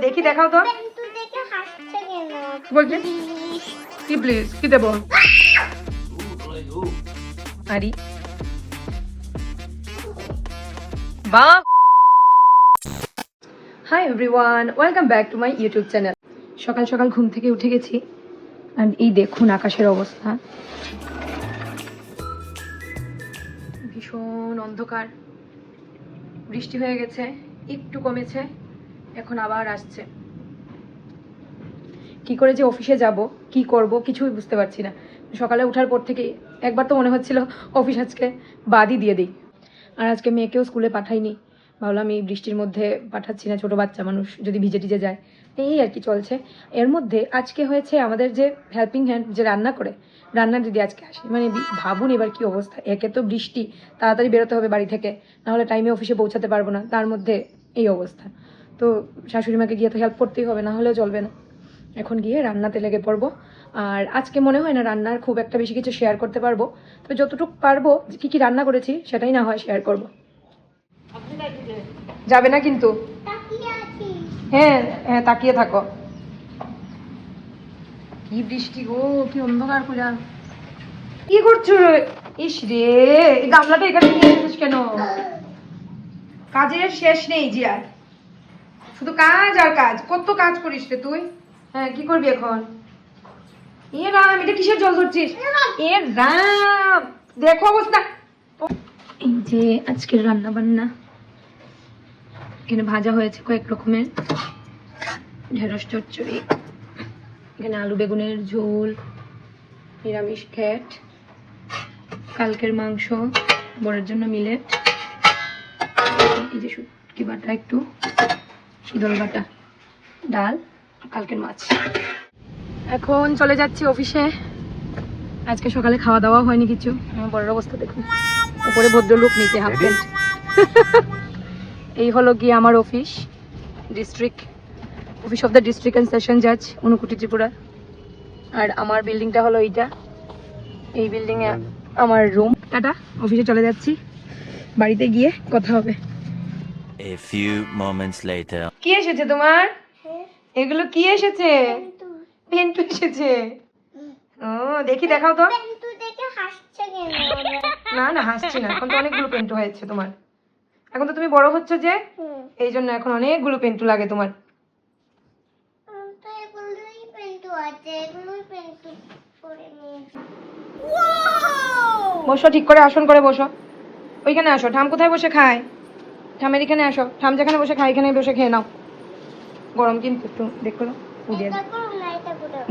দেখি, দেখাও তো। বলছি কি প্লিজ, কি দেবো? আরে বাহ। Hi everyone, welcome back to my YouTube channel. সকাল সকাল ঘুম থেকে উঠে গেছি, আর এই দেখুন আকাশের অবস্থা, ভীষণ অন্ধকার। বৃষ্টি হয়ে গেছে, একটু কমেছে, এখন আবার আসছে। কি করে যে অফিসে যাব, কি করব, কিছুই বুঝতে পারছি না। সকালে ওঠার পর থেকে একবার তো মনে হচ্ছিল অফিস আজকে বাদই দিয়ে দিই। আর আজকে মেয়েকেও স্কুলে পাঠাইনি, ভাবলাম এই বৃষ্টির মধ্যে পাঠাচ্ছি না, ছোটো বাচ্চা মানুষ যদি ভিজে টিজে যায়, এই আর কি চলছে। এর মধ্যে আজকে হয়েছে আমাদের যে হেল্পিং হ্যান্ড যে রান্না করে, রান্নার দিদি আজকে আসে। মানে ভাবুন এবার কি অবস্থা। একে তো বৃষ্টি, তাড়াতাড়ি বেরোতে হবে বাড়ি থেকে, নাহলে টাইমে অফিসে পৌঁছাতে পারবো না, তার মধ্যে এই অবস্থা। তো শাশুড়ি মাকে গিয়ে তো হেল্প করতেই হবে, না হলেও চলবে না। এখন গিয়ে রান্নাতে লেগে পড়বো। আর আজকে মনে হয় না রান্নার খুব একটা বেশি কিছু শেয়ার করতে পারবো, তবে যতটুকু পারবো কী কী রান্না করেছি সেটাই না হয় শেয়ার করব। যাবে না কিন্তু? হ্যাঁ হ্যাঁ, তাকিয়ে থাকো। কি বৃষ্টি গো, কি অন্ধকার করে। কি করছো? ইস রে, এই গামলাটা এখানে নিয়ে এসেছিস কেন? কাজের শেষ নেই জি, আর শুধু কাজ আর কাজ। কত কাজ করিস রে তুই। হ্যাঁ, কি করবি এখন? এ রাম, এটা কিসের জল ধরছিস? এ রাম, দেখো অবস্থা। এই যে আজকের রান্না বান্না, এখানে ভাজা হয়েছে কয়েক রকমের, ঢেঁড়স চচ্চড়ি, এখানে আলু বেগুনের ঝোল, নিরামিষ ঘ্যাট, কালকের মাংস, বরের জন্য মিলেট, এই যে শুটকি বাটা, একটু শীতল বাটা, ডাল, কালকের মাছ। এখন চলে যাচ্ছি অফিসে। আজকে সকালে খাওয়া দাওয়া হয়নি কিছু। আমার বড়ের অবস্থা দেখুন, উপরে ভদ্রলোক, নিচে হাফ প্যান্ট। এই হলো গিয়ে আমার office, district office of the district and session জাজ, ঊনকোটি, ত্রিপুরা। আর আমার বিল্ডিংটা হলো এইটা, এই বিল্ডিংয়ে আমার রুম। টাটা, অফিসে চলে যাচ্ছি, বাড়িতে গিয়ে কথা হবে। A few moments later. কি এসেছে তোমার? এগুলো কি এসেছে? পেন্টু এসেছে। ও দেখি, দেখাও তো। না না, হাসছি না, এখন তো অনেকগুলো পেন্টু হয়েছে তোমার। এখন তো তুমি বড় হচ্ছ যে, এই জন্য এখন অনেকগুলো পেন্টু লাগে তোমার। বসো, ঠিক করে আসন করে বসো। ওইখানে আসো। ঠাম কোথায় বসে খায়? ঠামের এখানে আসো। ঠাম যেখানে বসে খায় এখানে বসে খেয়ে নাও। গরম কিন্তু একটু দেখো,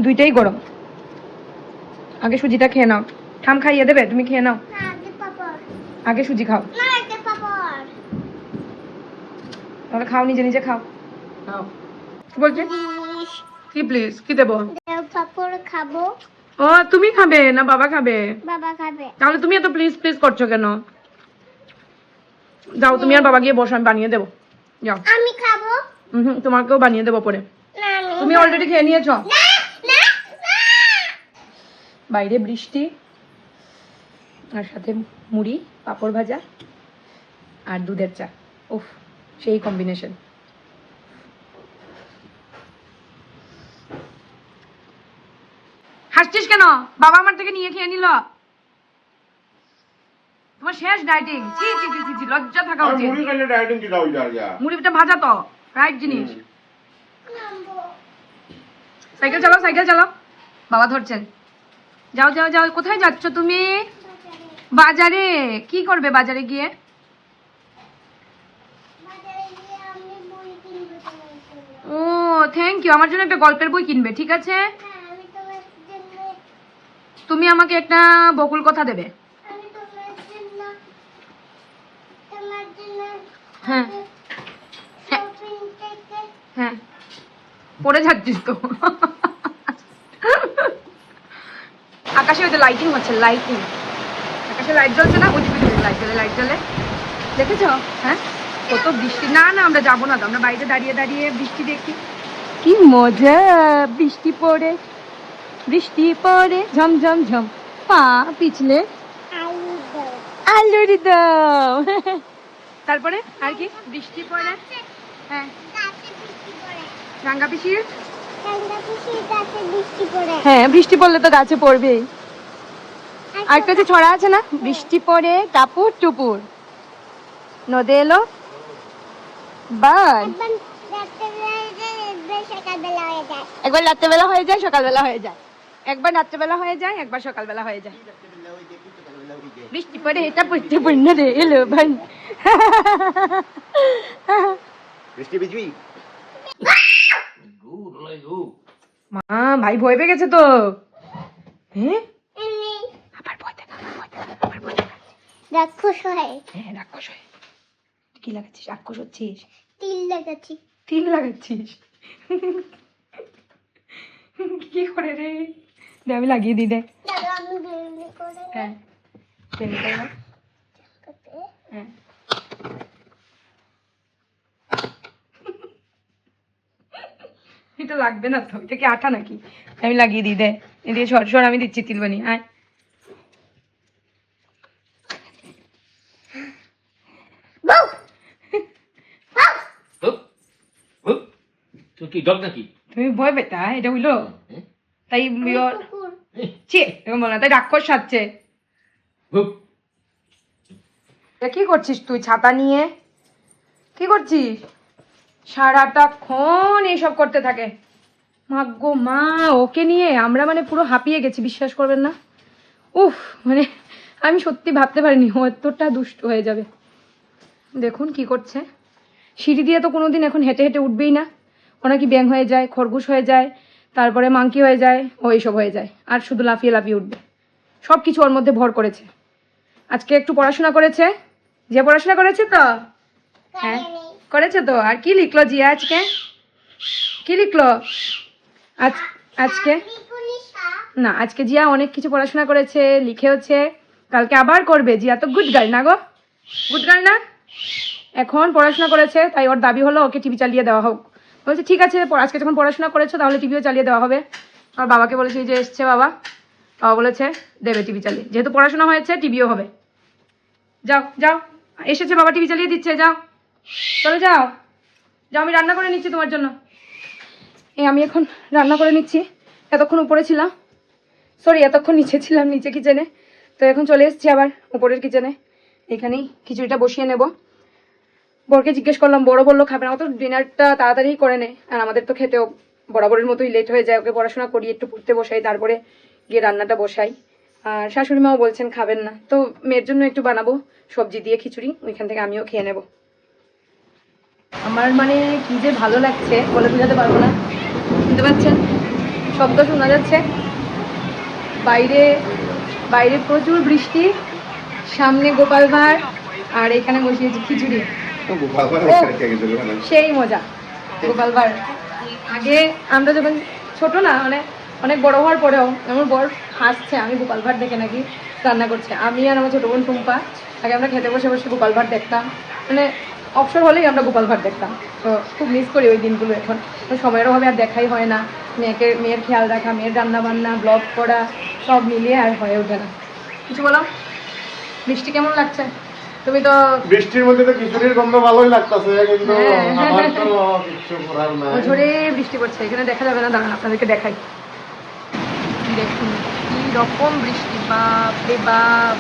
দুইটাই গরম। আগে সুজিটা খেয়ে নাও। ঠাম খাইয়ে দেবে, তুমি খেয়ে নাও। আগে সুজি খাও, তাহলে খাও, নিজে নিজে খাও। বলছি কি প্লিজ, কি দেবো? খাবো। ও তুমি খাবে না বাবা খাবে? বাবা খাবে। তাহলে তুমি এত প্লিজ প্লিজ করছো কেন? যাও তুমি আর বাবা গিয়ে বসো, আমি বানিয়ে দেবো, যাও। আমি খাবো। তোমাকেও বানিয়ে দেবো পরে, তুমি অলরেডি খেয়ে নিয়েছো। বাইরে বৃষ্টি, আর সাথে মুড়ি, পাঁপড় ভাজা আর দুধের চা। উফ, সেই কম্বিনেশন। হাসছিস কেন? বাবা আমার থেকে নিয়ে খেয়ে নিল। তোমার শেষ ডায়েটিং। ছি ছি ছি ছি, লজ্জা থাকা উচিত। মুড়ি খেলে ডায়েটিং কি দাও যা? মুড়িটা ভাজা তো, রাইট জিনিস। সাইকেল চালাও, সাইকেল চালাও, বাবা ধরছেন। যাও যাও যাও। কোথায় যাচ্ছ তুমি? বাজারে। কি করবে বাজারে গিয়ে? ও থ্যাংক ইউ, আমার জন্য একটা গল্পের বই কিনবে, ঠিক আছে? তুমি আমাকে একটা বকুল কথা দেবে। হ্যাঁ হ্যাঁ, পড়ে যাচ্ছিস তো। আকাশে ওই যে লাইটিং হচ্ছে, লাইটিং, আকাশে লাইট জ্বলছে না, ওই দিকে লাইট জ্বলে, লাইট জ্বলে, দেখেছো? হ্যাঁ, কত বৃষ্টি। না না, আমরা যাবো না তো, আমরা বাইরে দাঁড়িয়ে দাঁড়িয়ে বৃষ্টি দেখি। কি মজা, বৃষ্টি পড়ে, বৃষ্টি পড়ে, ঝমঝম ঝম, পা পিছলে আলুর দাও। তারপরে আর কি? বৃষ্টি পড়ে, হ্যাঁ রাঙ্গা পিসির রাঙ্গা পিসির গাছে বৃষ্টি পড়ে। হ্যাঁ বৃষ্টি পড়লে তো গাছে পড়বেই। আরেকটা যে ছড়া আছে না, বৃষ্টি পড়ে টাপুর টুপুর নদে এলো বাস। একবার রাত্রেবেলা হয়ে যায়, একবার সকালবেলা হয়ে যায়। একবার রাত্রেবেলা হয়ে যায়, সকালবেলা হয়ে যায়। একবার রাত্রেবেলা হয়ে যায়, একবার সকালবেলা হয়ে যায়। বৃষ্টি পড়ে এটা পড়তে পড়ে রে এলো ভাই। বৃষ্টি বিজুই মা ভাই ভয় পেয়ে গেছে তো। হ্যাঁ এমনি আবার ভয় দেখা, আবার ভয় দেখা। রাক্ষস হয়। হ্যাঁ রাক্ষস হয়। কি লাগাচ্ছিস? রাক্ষস হচ্ছিস? তিল লাগাচ্ছি। তিল লাগাচ্ছিস? কি করে রে? দে আমি লাগিয়ে দিই দেখ। দাদা আমি বেরোলে করে হ্যাঁ বেনি করে নাও। হ্যাঁ এটা লাগবে না তো, এটা কি আঠা নাকি? আমি লাগিয়ে দিই দে। এদিকে সর সর, আমি দিচ্ছি তিলবানি। আয় তুই কি ডগ নাকি? তুমি ভয় পেতা? এটা হইলো তাই কুকুর। ছি এরকম বল না, তাই রাক্ষস সাজছে। এটা কি করছিস তুই ছাতা নিয়ে? কি করছিস? সারাটাক্ষণ এইসব করতে থাকে। মাগো মা, ওকে নিয়ে আমরা মানে পুরো হাঁপিয়ে গেছি, বিশ্বাস করবেন না। উফ মানে আমি সত্যি ভাবতে পারিনি ও এতটা দুষ্ট হয়ে যাবে। দেখুন কি করছে। সিঁড়ি দিয়ে তো কোনোদিন এখন হেঁটে হেঁটে উঠবেই না। ও নাকি ব্যাং হয়ে যায়, খরগোশ হয়ে যায়, তারপরে মাংকি হয়ে যায়, ও এইসব হয়ে যায়, আর শুধু লাফিয়ে লাফিয়ে উঠবে। সব কিছু ওর মধ্যে ভর করেছে। আজকে একটু পড়াশোনা করেছে। যে পড়াশোনা করেছে তো? হ্যাঁ করেছে তো। আর কি লিখলো জিয়া আজকে? কি লিখলো আজকে? না আজকে জিয়া অনেক কিছু পড়াশোনা করেছে, লিখেওছে। কালকে আবার করবে। জিয়া তো গুড গার্ল না গো? গুড গার্ল না? এখন পড়াশোনা করেছে, তাই ওর দাবি হলো ওকে টিভি চালিয়ে দেওয়া হোক। বলছে ঠিক আছে, আজকে যখন পড়াশোনা করেছো তাহলে টিভিও চালিয়ে দেওয়া হবে। আর বাবাকে বলেছে যে এসছে বাবা, বাবা বলেছে দেবে টিভি চালিয়ে, যেহেতু পড়াশোনা হয়েছে টিভিও হবে। যাও যাও, এসেছে বাবা টিভি চালিয়ে দিচ্ছে, যাও চলে যাও। যাও আমি রান্না করে নিচ্ছি তোমার জন্য। আমি এখন রান্না করে নিচ্ছি। এতক্ষণ উপরে ছিলাম, সরি এতক্ষণ নিচে ছিলাম, নিচে কিচেনে। তো এখন চলে এসেছি আবার উপরের কিচেনে। এখানেই খিচুড়িটা বসিয়ে নেব। বরকে জিজ্ঞেস করলাম, বড় বললো খাবে না, ও তো ডিনারটা তাড়াতাড়ি করে নেয়। আর আমাদের তো খেতেও বরাবরের মতোই লেট হয়ে যায়। ওকে পড়াশোনা করি, একটু পড়তে বসাই, তারপরে গিয়ে রান্নাটা বসাই। আর শাশুড়ি মাও বলছেন খাবেন না, তো মেয়ের জন্য একটু বানাবো সবজি দিয়ে খিচুড়ি, ওইখান থেকে আমিও খেয়ে নেব। আমার মানে কি যে ভালো লাগছে বলে বোঝাতে পারবো না। বুঝতে পারছেন? শব্দ শোনা যাচ্ছে বাইরে, বাইরে প্রচুর বৃষ্টি, সামনে গোপাল ভাঁড়, আর এখানে বসিয়েছি খিচুড়ি। সেই মজা গোপাল ভাঁড়। আগে আমরা যখন ছোট না, মানে অনেক বড় হওয়ার পরেও আমার বর হাসছে আমি গোপাল ভাঁড় দেখে নাকি রান্না করছে। আমি আর আমার ছোটো বোন টুম্পা আগে আমরা খেতে বসে বসে গোপাল ভাঁড় দেখতাম। মানে অবসর হলেই আমরা গোপাল ভাঁড় দেখতাম। তো খুব মিস করি ওই দিনগুলো। এখন সময়ের অভাবে আর দেখাই হয় না। মেয়ের খেয়াল রাখা, মেয়ের রান্না বান্না, ব্লগ করা, সব মিলিয়ে আর হয়ে ওঠে না। কিছু বলো, বৃষ্টি কেমন লাগছে? তুমি তো বৃষ্টির মধ্যে তো খিচুড়ির গন্ধ ভালোই লাগতেছে, কিন্তু আমার তো কিছু করার নাই। ঝরে বৃষ্টি পড়ছে, এখানে দেখা যাবে না, দাঁড়ান আপনাদেরকে দেখাই। দেখুন কি রকম বৃষ্টি, বাপ রে বাপ।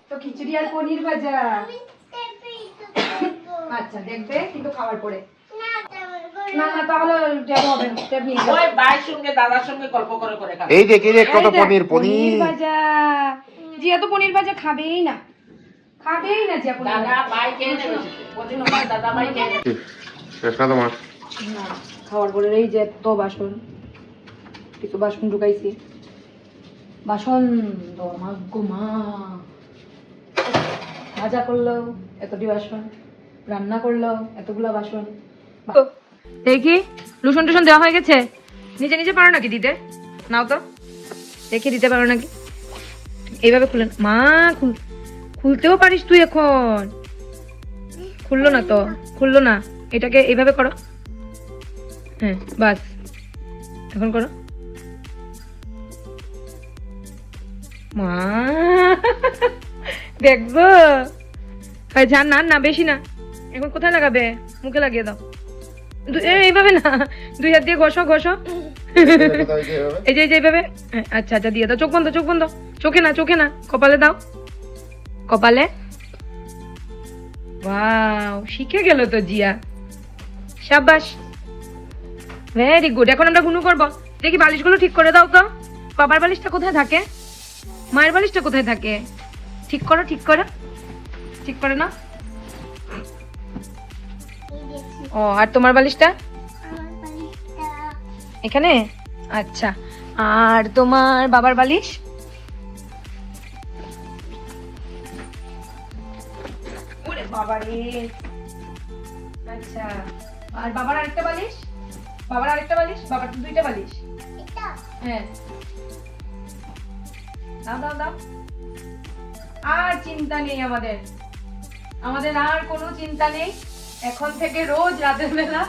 তো খিচুড়ি আর পনির ভাজা। আচ্ছা দেখবে, কিন্তু খাওয়ার পরে। না না তাহলে ট্যাব হবে না, ট্যাব নিয়ে যাও। ওই ভাইয়ের সঙ্গে দাদার সঙ্গে গল্প করে করে খাবে। এই দেখ কত এই দেখ, পনির পনির ভাজা। জিয়া তো পনির ভাজা খাবেই না, খাবেই না জিয়া পনির দাদা ভাজা। ভাই খেয়ে নেবে, ওদিন আমার দাদা ভাই খেয়ে নেবে। শেষ না তোমার? না, খাওয়ার পরে এই যে এত বাসন, কিছু বাসন ঢুকাইছি। বাসন তো মাগো মা, ভাজা করলো এতটি বাসন, রান্না করলো এতগুলা বাসন। দেখি লুসন টুসন দেওয়া হয়ে গেছে? নিচে নিচে পারো নাকি দিতে? নাও তো দেখি দিতে পারো নাকি। এইভাবে খুলে মা, খুলতেও পারিস তুই এখন? খুললো না তো, খুললো না। এটাকে এইভাবে করো, হ্যাঁ বাস এখন করো। মা দেখবো ঝাড় না না বেশি না, এখন কোথায় লাগাবে? মুখে লাগিয়ে দাও। এইভাবে না, 2 হাত দিয়ে ঘষো ঘষো। এই যে এইভাবে। আচ্ছা আচ্ছা দিয়ে দাও। চোখ বন্ধ, চোখ বন্ধ। চোখে না, চোখে না, কপালে দাও, কপালে। ওয়াও, শিখে গেল তো জিয়া, শাবাশ, ভেরি গুড। এখন আমরা গুনু করবো। দেখি বালিশগুলো ঠিক করে দাও তো। বাবার বালিশটা কোথায় থাকে? মায়ের বালিশটা কোথায় থাকে? ঠিক করো, ঠিক করো, ঠিক করে না। এই দেখছি ও, আর তোমার বালিশটা আমার বালিশটা এখানে? আচ্ছা, আর তোমার বাবার বালিশ? ওরে বাবা রে। আচ্ছা, আর বাবার আরেকটা বালিশ? বাবার আরেকটা বালিশ? বাবার তো 2টা বালিশ। এটা হ্যাঁ, দাও দাও দাও। আর চিন্তা নেই আমাদের, আমাদের আর কোনো চিন্তা নেই। এখন থেকে রোজ রাতের বেলা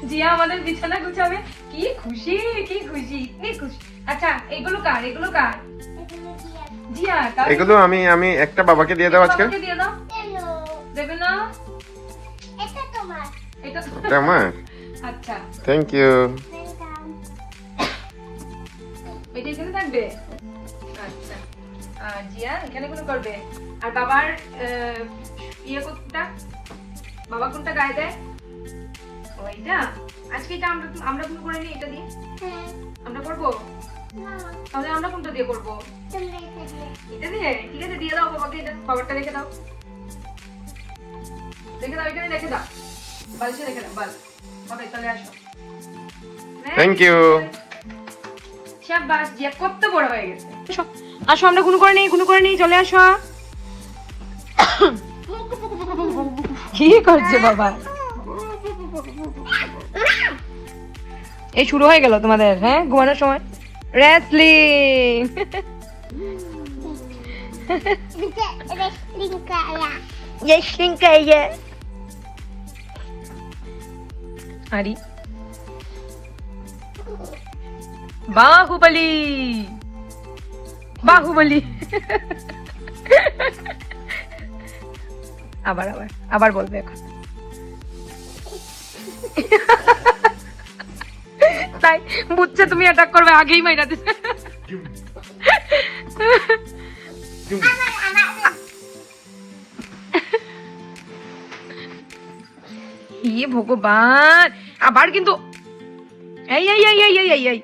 জিয়া আমাদের বিছানা গুছাবে। কি খুশি, কি খুশি, কি খুশি। আচ্ছা, এগুলো কার? এগুলো কার? এগুলো দিয়ে জিয়া কার? এগুলো আমি একটা বাবাকে দিয়ে দাও আজকে। বাবাকে দিয়ে দাও। কেন দেবে না? এটা তোমার এটা এটা আমার। আচ্ছা, থ্যাংক ইউ। ওয়েলকাম এটা এখানে থাকবে। আচ্ছা, আর জিয়া এখানে কোনো করবে। আর বাবার ইয়ে কোনটা? বাবা কোনটা গায়ে দেয়? ওইটা। আজকে এটা আমরা কোন করে নিই? এটা দিয়ে হ্যাঁ আমরা করবো। না তাহলে আমরা কোনটা দিয়ে করবো? তোমরা এটা দিয়ে এটা দিয়ে? ঠিক আছে, দিয়ে দাও বাবাকে। এটা বাবারটা রেখে দাও, রেখে দাও, এখানে রেখে দাও, বালিশে রেখে দাও। বাস, বাবা চলে আসো। Thank you. শাবাশ, জিয়া কত বড় হয়ে গেছে। আসো আমরা গুনু করে নেই, গুনু করে নেই, চলে আসো। কি করছে বাবা? এই শুরু হয়ে গেল তোমাদের, হ্যাঁ, ঘুমানোর সময় রেসলিং। wrestling kaya রেসলিং কাইয়ে আরি বাহুবলি, বাহুবলি। আবার আবার আবার বলবে এখন। তাই বুঝছে তুমি অ্যাটাক করবে, আগেই মাইরা দিছে। ইয়ে ভগবান, আবার কিন্তু এই এই এই এই এই এই এই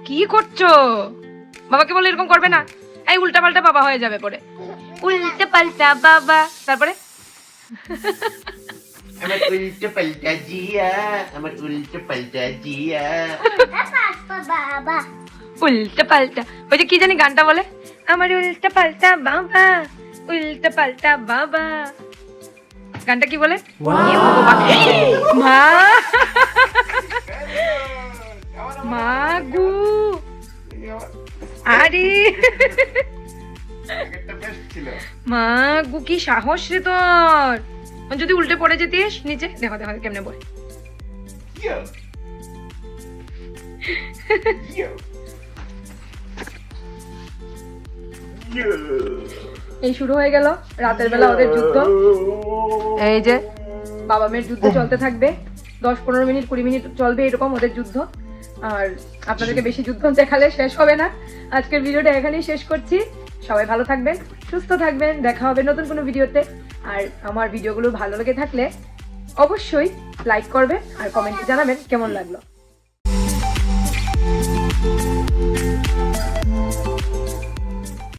কি করছো? বাবাকে বলে এরকম করবে না। এই উল্টা পাল্টা বাবা হয়ে যাবে পরে, উল্টা পাল্টা বাবা। তারপরে আমার উল্টো পাল্টা জিয়া, আমার উল্টো পাল্টা জিয়া। baba উল্টা পাল্টা, ওই যে কি জানি গানটা বলে, আমার উল্টা পাল্টা বাবা, উল্টা পাল্টা বাবা। গানটা কি বলে? এ ভগবান, মা মা গু, আরে মা গু, কি সাহস রে তোর! যদি উল্টে পড়ে যেতিস নিচে, দেখো দেখো কেমনে বল। এই শুরু হয়ে গেল রাতের বেলা ওদের যুদ্ধ। এই যে বাবা মেয়ের যুদ্ধ চলতে থাকবে, 10-15 মিনিট 20 মিনিট চলবে এরকম ওদের যুদ্ধ। আর আপনাদেরকে বেশি যুদ্ধ দেখালে শেষ হবে না। আজকের ভিডিওটা এখানেই শেষ করছি। সবাই ভালো থাকবেন, সুস্থ থাকবেন, দেখা হবে নতুন কোনো ভিডিওতে। আর আমার ভিডিওগুলো ভালো লেগে থাকলে অবশ্যই লাইক করবেন আর কমেন্টে জানাবেন কেমন লাগলো।